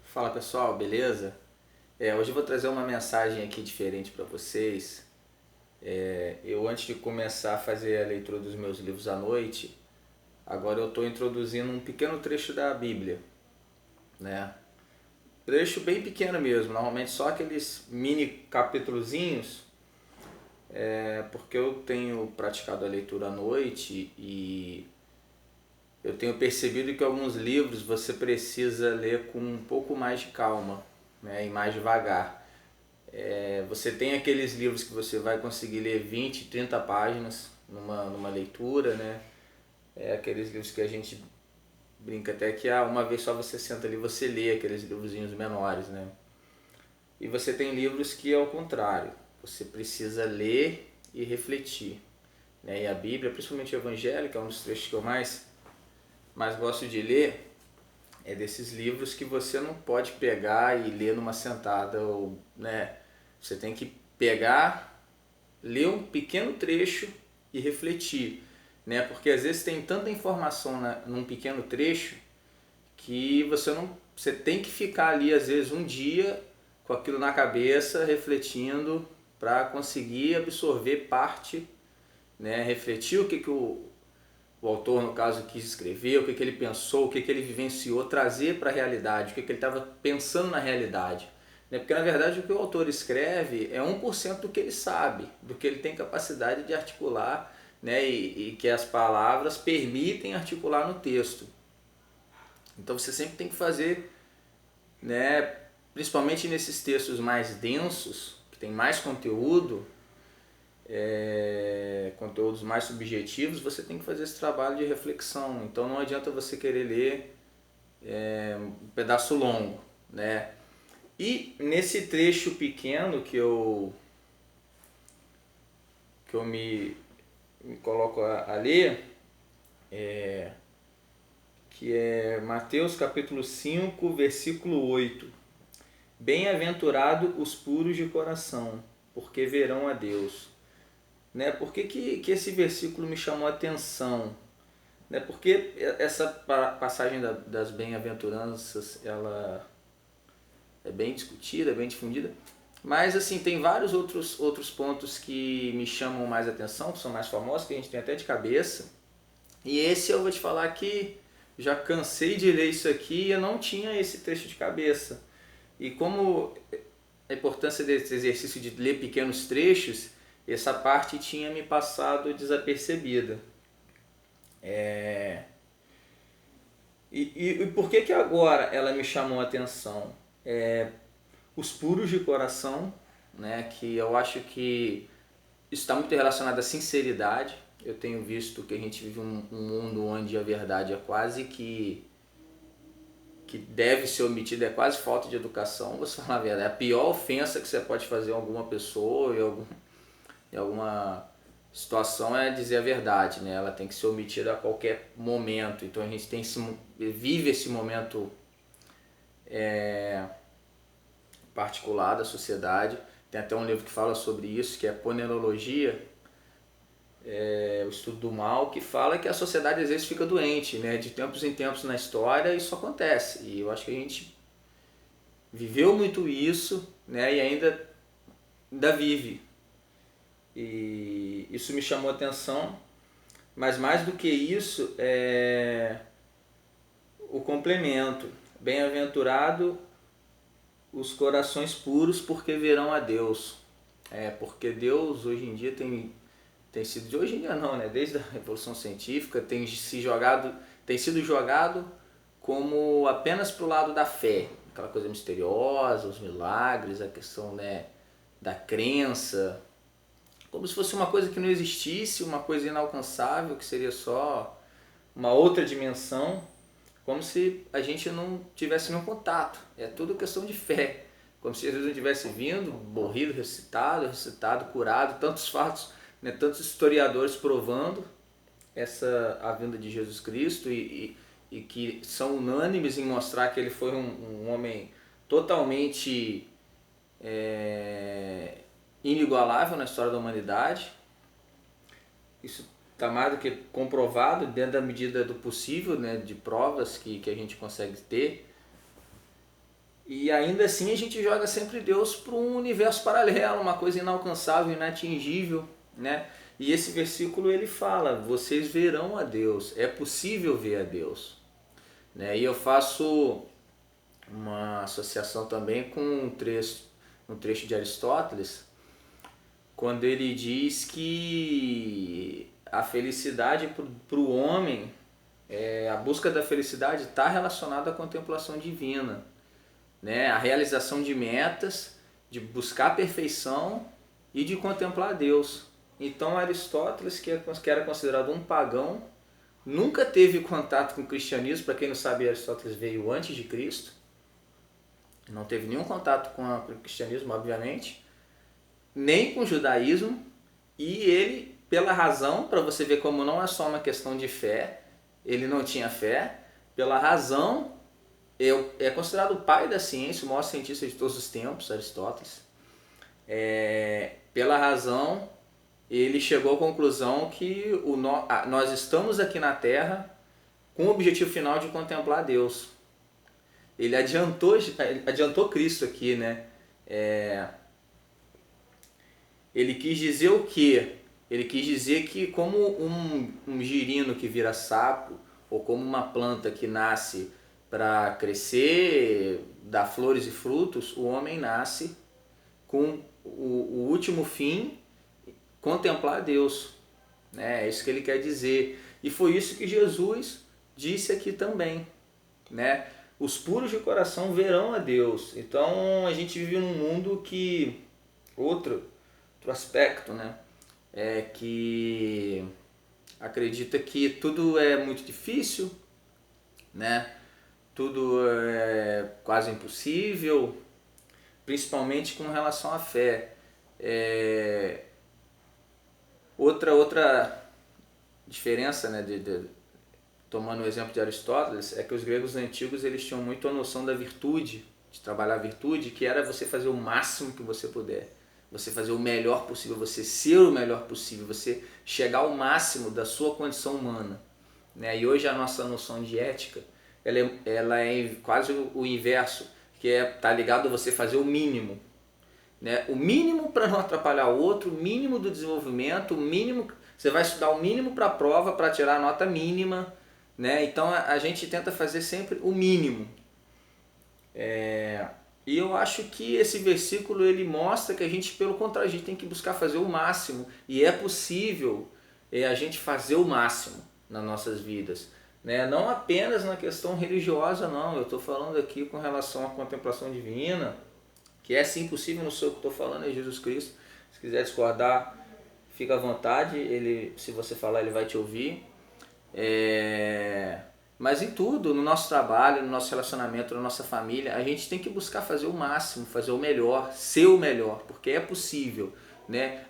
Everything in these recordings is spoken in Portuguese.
Fala pessoal, beleza? Hoje eu vou trazer uma mensagem aqui diferente para vocês. Eu antes de começar a fazer a leitura dos meus livros à noite, agora eu estou introduzindo um pequeno trecho da Bíblia, né? Trecho bem pequeno mesmo, normalmente só aqueles mini capítulozinhos, porque eu tenho praticado a leitura à noite e eu tenho percebido que alguns livros você precisa ler com um pouco mais de calma, né, e mais devagar. Você tem aqueles livros que você vai conseguir ler 20, 30 páginas numa leitura, né? Aqueles livros que a gente brinca até que uma vez só você senta ali e você lê aqueles livrozinhos menores, né? E você tem livros que é o contrário, você precisa ler e refletir, né? E a Bíblia, principalmente o Evangelho, que é um dos trechos que eu mais gosto de ler, é desses livros que você não pode pegar e ler numa sentada, ou, né? Você tem que pegar, ler um pequeno trecho e refletir, né? Porque às vezes tem tanta informação num pequeno trecho que você tem que ficar ali às vezes um dia com aquilo na cabeça, refletindo para conseguir absorver parte, né? Refletir o que o autor, no caso, quis escrever, o que ele pensou, o que ele vivenciou, trazer para a realidade, o que ele estava pensando na realidade. Porque, na verdade, o que o autor escreve é 1% do que ele sabe, do que ele tem capacidade de articular, né, e que as palavras permitem articular no texto. Então, você sempre tem que fazer, né, principalmente nesses textos mais densos, que tem mais conteúdo, conteúdos mais subjetivos, você tem que fazer esse trabalho de reflexão. Então não adianta você querer ler um pedaço longo, né? E nesse trecho pequeno que eu me coloco a ler, que é Mateus capítulo 5, versículo 8. Bem-aventurado os puros de coração, porque verão a Deus. Né? Por que esse versículo me chamou a atenção? Né? Porque essa passagem das bem-aventuranças, ela é bem discutida, é bem difundida, mas assim, tem vários outros pontos que me chamam mais a atenção, que são mais famosos, que a gente tem até de cabeça, e esse eu vou te falar que já cansei de ler isso aqui e eu não tinha esse trecho de cabeça. E como a importância desse exercício de ler pequenos trechos, essa parte tinha me passado desapercebida. E por que agora ela me chamou a atenção? Os puros de coração, né, que eu acho que isso está muito relacionado à sinceridade. Eu tenho visto que a gente vive um mundo onde a verdade é quase que deve ser omitida, é quase falta de educação. Vou falar a verdade, é a pior ofensa que você pode fazer a alguma pessoa, em alguma situação, é dizer a verdade, né? Ela tem que ser omitida a qualquer momento. Então a gente vive esse momento particular da sociedade. Tem até um livro que fala sobre isso, que é Ponerologia, o estudo do mal, que fala que a sociedade às vezes fica doente, né? De tempos em tempos na história isso acontece. E eu acho que a gente viveu muito isso, né? E ainda vive. E isso me chamou a atenção, mas mais do que isso é o complemento. Bem-aventurado os corações puros, porque verão a Deus. Porque Deus hoje em dia tem sido, de hoje em dia não, né? Desde a Revolução Científica tem sido jogado como apenas para o lado da fé, aquela coisa misteriosa, os milagres, a questão, né, da crença, como se fosse uma coisa que não existisse, uma coisa inalcançável, que seria só uma outra dimensão, como se a gente não tivesse nenhum contato. É tudo questão de fé. Como se Jesus não tivesse vindo, morrido, ressuscitado, curado, tantos fatos, né, tantos historiadores provando a vinda de Jesus Cristo e que são unânimes em mostrar que ele foi um homem totalmente inigualável na história da humanidade. Isso está mais do que comprovado dentro da medida do possível, né, de provas que a gente consegue ter. E ainda assim a gente joga sempre Deus para um universo paralelo, uma coisa inalcançável, inatingível, né? E esse versículo ele fala: vocês verão a Deus, é possível ver a Deus, né? E eu faço uma associação também com um trecho de Aristóteles, quando ele diz que a felicidade para o homem, a busca da felicidade está relacionada à contemplação divina, né? A realização de metas, de buscar a perfeição e de contemplar Deus. Então Aristóteles, que era considerado um pagão, nunca teve contato com o cristianismo. Para quem não sabe, Aristóteles veio antes de Cristo, não teve nenhum contato com o cristianismo, obviamente, nem com o judaísmo, e ele, pela razão, para você ver como não é só uma questão de fé, ele não tinha fé, pela razão, é considerado o pai da ciência, o maior cientista de todos os tempos, Aristóteles. Pela razão, ele chegou à conclusão que nós estamos aqui na Terra com o objetivo final de contemplar Deus. Ele adiantou Cristo aqui, né? Ele quis dizer o quê? Ele quis dizer que como um girino que vira sapo, ou como uma planta que nasce para crescer, dar flores e frutos, o homem nasce com o último fim, contemplar Deus, né? É isso que ele quer dizer. E foi isso que Jesus disse aqui também, né? Os puros de coração verão a Deus. Então a gente vive num mundo que outro aspecto, né? É que acredita que tudo é muito difícil, né? Tudo é quase impossível, principalmente com relação à fé. Outra diferença, né, tomando o exemplo de Aristóteles, é que os gregos antigos eles tinham muito a noção da virtude, de trabalhar a virtude, que era você fazer o máximo que você puder, você fazer o melhor possível, você ser o melhor possível, você chegar ao máximo da sua condição humana, né? E hoje a nossa noção de ética, ela é quase o inverso, que tá ligado a você fazer o mínimo, né? O mínimo para não atrapalhar o outro, o mínimo do desenvolvimento, o mínimo, você vai estudar o mínimo para a prova para tirar a nota mínima, né? Então a gente tenta fazer sempre o mínimo. E eu acho que esse versículo ele mostra que a gente, pelo contrário, a gente tem que buscar fazer o máximo, e é possível a gente fazer o máximo nas nossas vidas, né? Não apenas na questão religiosa, não. Eu estou falando aqui com relação à contemplação divina, que é sim possível, não sei o que estou falando, é Jesus Cristo. Se quiser discordar, fica à vontade, se você falar ele vai te ouvir. Mas em tudo, no nosso trabalho, no nosso relacionamento, na nossa família, a gente tem que buscar fazer o máximo, fazer o melhor, ser o melhor, porque é possível, né?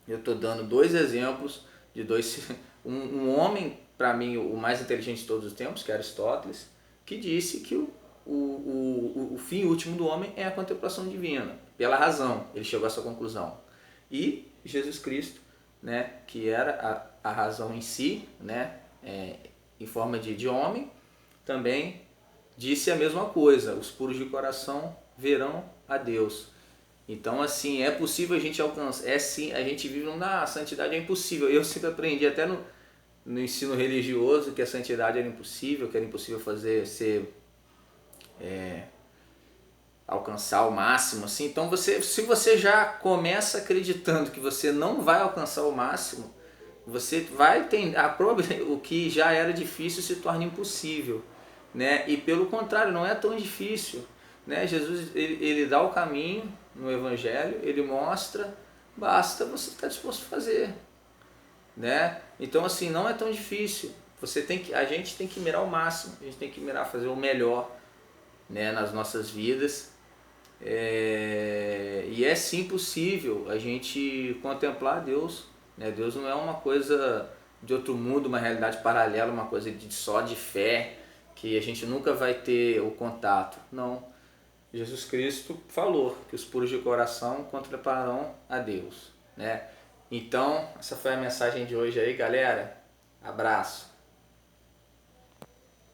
Eu estou dando dois exemplos de um homem, para mim, o mais inteligente de todos os tempos, que é Aristóteles, que disse que o fim último do homem é a contemplação divina. Pela razão, ele chegou a essa conclusão. E Jesus Cristo, né, que era a razão em si, né, em forma de homem, também disse a mesma coisa: os puros de coração verão a Deus. Então, assim, é possível a gente alcançar, sim, a gente vive na santidade, é impossível. Eu sempre aprendi até no ensino religioso que a santidade era impossível, que era impossível alcançar o máximo, assim. Então, se você já começa acreditando que você não vai alcançar o máximo, você vai ter o que já era difícil se torna impossível, né? E pelo contrário, não é tão difícil, né? Jesus ele dá o caminho no Evangelho, ele mostra, basta você estar disposto a fazer, né? Então assim, não é tão difícil. A gente tem que mirar o máximo, a gente tem que mirar fazer o melhor, né, nas nossas vidas. E é sim possível a gente contemplar Deus, né? Deus não é uma coisa de outro mundo, uma realidade paralela, uma coisa só de fé, que a gente nunca vai ter o contato. Não. Jesus Cristo falou que os puros de coração contemplarão a Deus, né? Então, essa foi a mensagem de hoje aí, galera. Abraço.